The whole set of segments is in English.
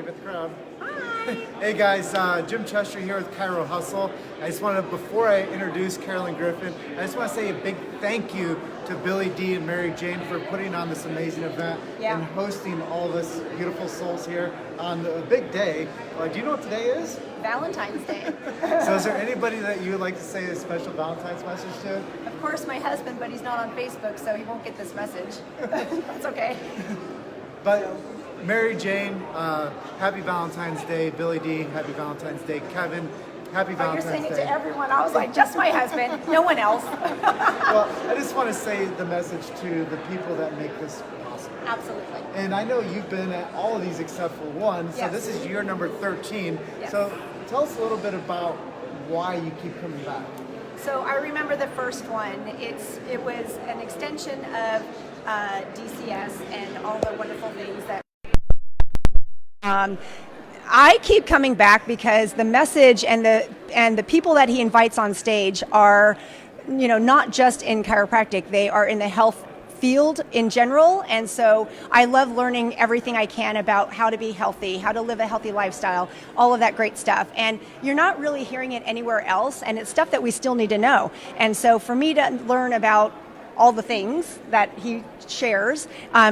Wave at the crowd. Hi. Hey guys, Jim Chester here with Chiro Hustle. I just want to, before I introduce Carolyn Griffin, I just want to say a big thank you to Billy D and Mary Jane for putting on this amazing event and hosting all of us beautiful souls here on a big day. Do you know what today is? Valentine's Day. So is there anybody that you would like to say a special Valentine's message to? Of course, my husband, but he's not on Facebook, so he won't get this message. That's okay. But Mary Jane, happy Valentine's Day. Billy D, happy Valentine's Day. Kevin, happy Valentine's Day. You're saying it to everyone. I was like, just my husband, no one else. Well, I just want to say the message to the people that make this possible. Absolutely. And I know you've been at all of these except for one, so Yes. this is year number 13. Yes. So tell us a little bit about why you keep coming back. So I remember the first one. It was an extension of DCS and all the wonderful things that. I keep coming back because the message and the people that he invites on stage are, not just in chiropractic. They are in the health field in general, and so I love learning everything I can about how to be healthy, how to live a healthy lifestyle, all of that great stuff. And you're not really hearing it anywhere else, and it's stuff that we still need to know. And so for me to learn about all the things that he shares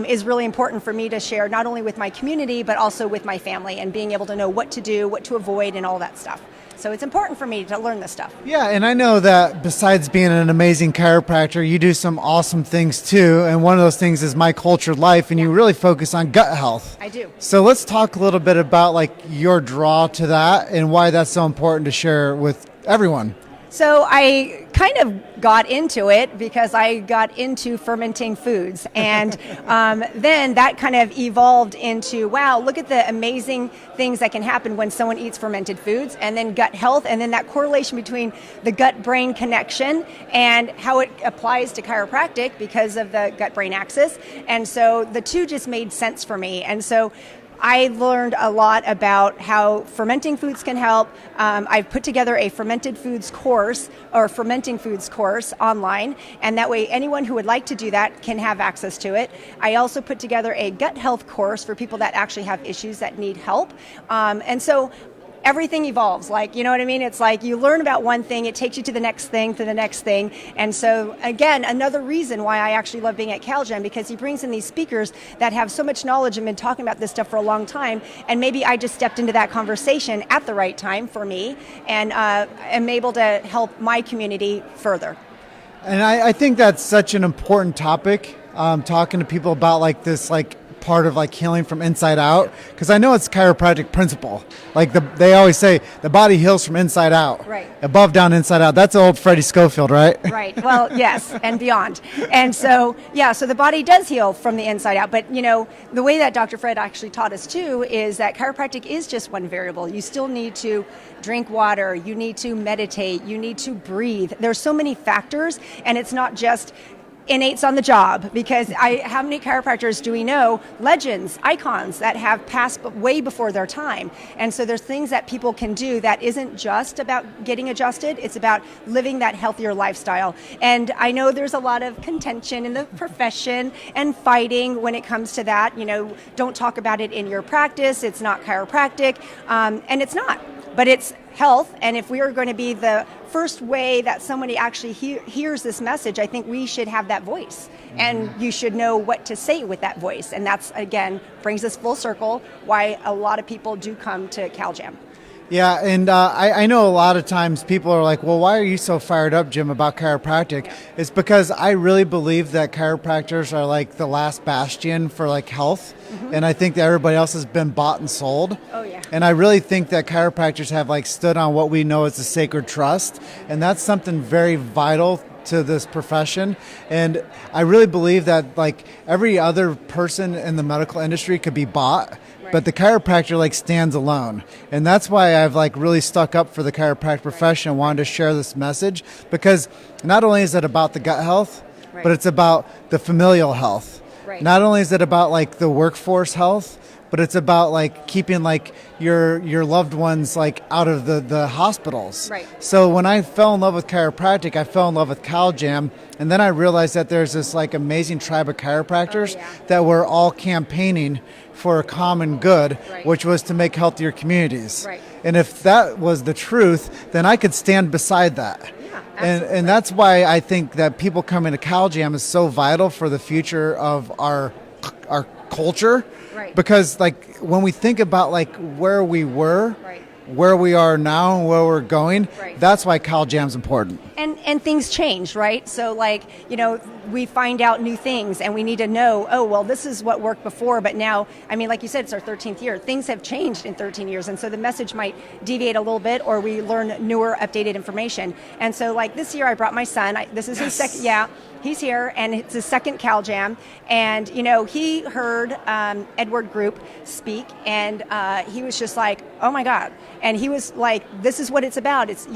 is really important for me to share, not only with my community, but also with my family, and being able to know what to do, what to avoid, and all that stuff. So it's important for me to learn this stuff. Yeah, and I know that besides being an amazing chiropractor, you do some awesome things too. And one of those things is My Cultured Life, and you really focus on gut health. I do. So let's talk a little bit about your draw to that and why that's so important to share with everyone. So I kind of got into it because I got into fermenting foods, and then that kind of evolved into, wow, look at the amazing things that can happen when someone eats fermented foods, and then gut health, and then that correlation between the gut-brain connection and how it applies to chiropractic because of the gut-brain axis. And so the two just made sense for me. And so I learned a lot about how fermenting foods can help. I've put together a fermented foods course or fermenting foods course online, and that way anyone who would like to do that can have access to it. I also put together a gut health course for people that actually have issues that need help. And so everything evolves, you know what I mean? It's like you learn about one thing, it takes you to the next thing, to the next thing. And so, again, another reason why I actually love being at CalGem, because he brings in these speakers that have so much knowledge and been talking about this stuff for a long time. And maybe I just stepped into that conversation at the right time for me, and am able to help my community further. And I think that's such an important topic, talking to people about this part of healing from inside out, because I know it's chiropractic principle. They always say the body heals from inside out. Right. Above, down, inside out. That's old Freddie Schofield, right? Right. Well, yes, and beyond. And so, so the body does heal from the inside out. But, the way that Dr. Fred actually taught us too is that chiropractic is just one variable. You still need to drink water. You need to meditate. You need to breathe. There's so many factors, and it's not just innates on the job, because how many chiropractors do we know, legends, icons that have passed way before their time? And so there's things that people can do that isn't just about getting adjusted, it's about living that healthier lifestyle. And I know there's a lot of contention in the profession and fighting when it comes to that. Don't talk about it in your practice, it's not chiropractic, and it's not. But it's health, and if we are going to be the first way that somebody actually hears this message, I think we should have that voice. Mm-hmm. And you should know what to say with that voice. And that's, again, brings us full circle why a lot of people do come to CalGem. Yeah, and I know a lot of times people are like, well, why are you so fired up, Jim, about chiropractic? Yeah. It's because I really believe that chiropractors are the last bastion for health. Mm-hmm. And I think that everybody else has been bought and sold. Oh, yeah. And I really think that chiropractors have stood on what we know as the sacred trust. And that's something very vital to this profession. And I really believe that every other person in the medical industry could be bought. But the chiropractor stands alone. And that's why I've really stuck up for the chiropractic profession and wanted to share this message, because not only is it about the gut health, but it's about the familial health. Right. Not only is it about the workforce health, but it's about keeping your loved ones out of the hospitals. Right. So when I fell in love with chiropractic, I fell in love with CalGem, and then I realized that there's this amazing tribe of chiropractors that were all campaigning for a common good, Right. which was to make healthier communities. Right. And if that was the truth, then I could stand beside that. Yeah, And that's why I think that people coming to CalJam is so vital for the future of our culture. Right. Because like when we think about like where we were, Right. where we are now, and where we're going, Right. that's why CalJam's important. And things change, right? So like, we find out new things and we need to know, oh, well, this is what worked before, but now, I mean, like you said, it's our 13th year. Things have changed in 13 years. And so the message might deviate a little bit, or we learn newer, updated information. And so like this year I brought my son. This is his second, he's here, and it's his second CalJam. And, he heard Edward Group speak, and he was just like, oh my God. And he was like, this is what it's about. It's,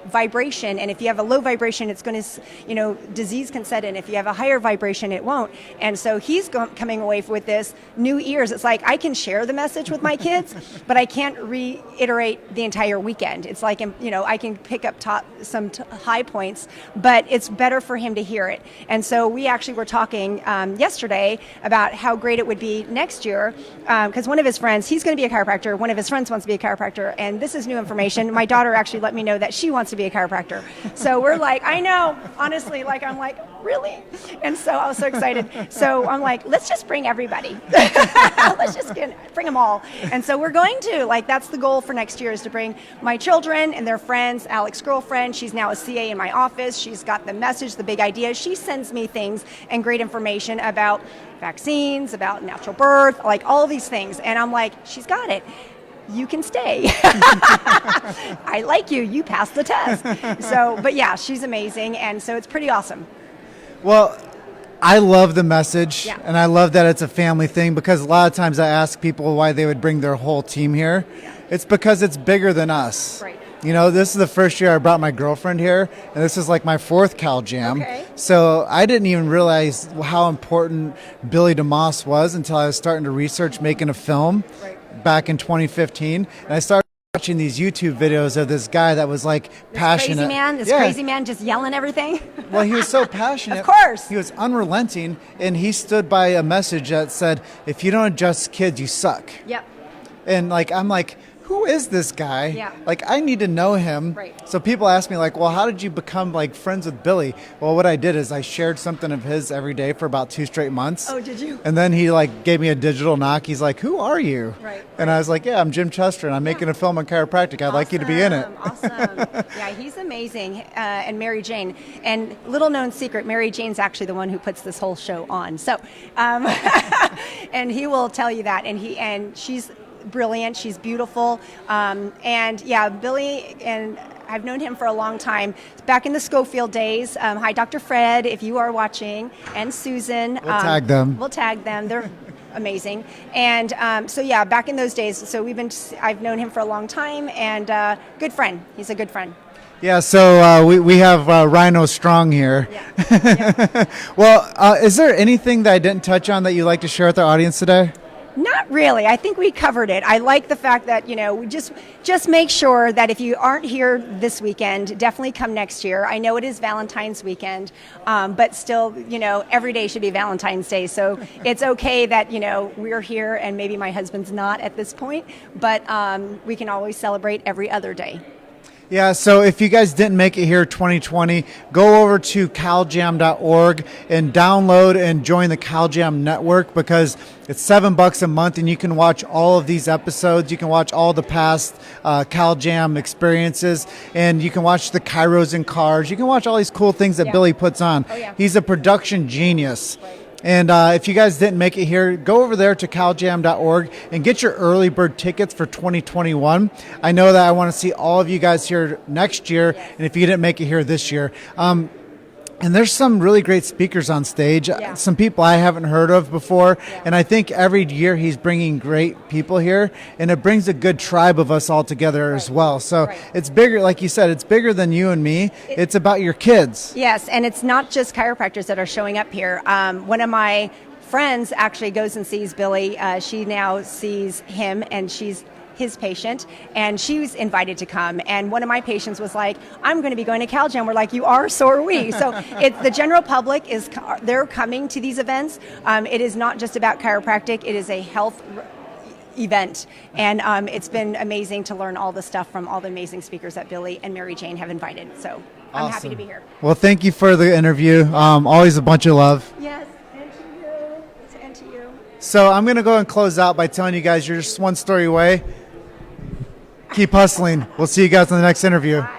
vibration. And if you have a low vibration, it's going to, disease can set in. If you have a higher vibration, it won't. And so he's coming away with this new ears. It's like, I can share the message with my kids, but I can't reiterate the entire weekend. It's like, I can pick up some high points, but it's better for him to hear it. And so we actually were talking yesterday about how great it would be next year, because one of his friends, he's going to be a chiropractor. One of his friends wants to be a chiropractor, and this is new information. My daughter actually let me know that she wants to be a chiropractor. So we're like, I know, honestly, I'm like, really? And so I was so excited. So I'm like, let's just bring everybody. Let's just bring them all. And so we're going to, that's the goal for next year, is to bring my children and their friends. Alex's girlfriend, she's now a CA in my office. She's got the message, the big idea. She sends me things and great information about vaccines, about natural birth, all these things. And I'm like, she's got it. You can stay. I like you. You passed the test. So, but yeah, she's amazing. And so it's pretty awesome. Well, I love the message, Yeah. and I love that it's a family thing, because a lot of times I ask people why they would bring their whole team here. Yeah. It's because it's bigger than us. Right. This is the first year I brought my girlfriend here, and this is like my fourth CalJam. Okay. So I didn't even realize how important Billy Dumas was until I was starting to research making a film back in 2015. And I started watching these YouTube videos of this guy that was passionate. This crazy man just yelling everything. Well, he was so passionate. Of course. He was unrelenting, and he stood by a message that said, if you don't adjust kids, you suck. Yep. And I'm like, who is this guy? Yeah. I need to know him. Right. So people ask me well, how did you become friends with Billy? Well, what I did is I shared something of his every day for about 2 straight months. Oh, did you? And then he gave me a digital knock. He's like, who are you? Right. And I was like, yeah, I'm Jim Chester, and I'm making a film on chiropractic. I'd like you to be in it. Awesome. Yeah, he's amazing. And Mary Jane. And little known secret, Mary Jane's actually the one who puts this whole show on. So, and he will tell you that. And she's brilliant. She's beautiful. And yeah, Billy, and I've known him for a long time. Back in the Schofield days. Hi, Dr. Fred, if you are watching, and Susan. We'll tag them. We'll tag them. They're amazing. And so yeah, back in those days. So I've known him for a long time, and good friend. He's a good friend. Yeah, so we have Rhino Strong here. Yeah. Well, is there anything that I didn't touch on that you'd like to share with our audience today? Not really. I think we covered it. I like the fact that, we just make sure that if you aren't here this weekend, definitely come next year. I know it is Valentine's weekend, but still, every day should be Valentine's Day. So it's okay that, we're here and maybe my husband's not at this point, but we can always celebrate every other day. Yeah, so if you guys didn't make it here 2020, go over to caljam.org and download and join the CalJam network, because it's $7 a month and you can watch all of these episodes. You can watch all the past CalJam experiences, and you can watch the Kairos in cars. You can watch all these cool things that Billy puts on. Oh, yeah. He's a production genius. Right. And if you guys didn't make it here, go over there to caljam.org and get your early bird tickets for 2021. I know that I want to see all of you guys here next year, and if you didn't make it here this year. And there's some really great speakers on stage, some people I haven't heard of before. Yeah. And I think every year he's bringing great people here, and it brings a good tribe of us all together as well. So it's bigger, like you said, it's bigger than you and me. It's about your kids. Yes, and it's not just chiropractors that are showing up here. One of my friends actually goes and sees Billy. She now sees him, and she's his patient, and she was invited to come. And one of my patients was like, I'm going to be going to CalJam. We're like, you are, so are we. So the general public they're coming to these events. It is not just about chiropractic. It is a health event. And it's been amazing to learn all the stuff from all the amazing speakers that Billy and Mary Jane have invited. So I'm happy to be here. Well, thank you for the interview. Always a bunch of love. Yes, and to you. And to you. So I'm going to go and close out by telling you guys you're just one story away. Keep hustling. We'll see you guys in the next interview. Bye.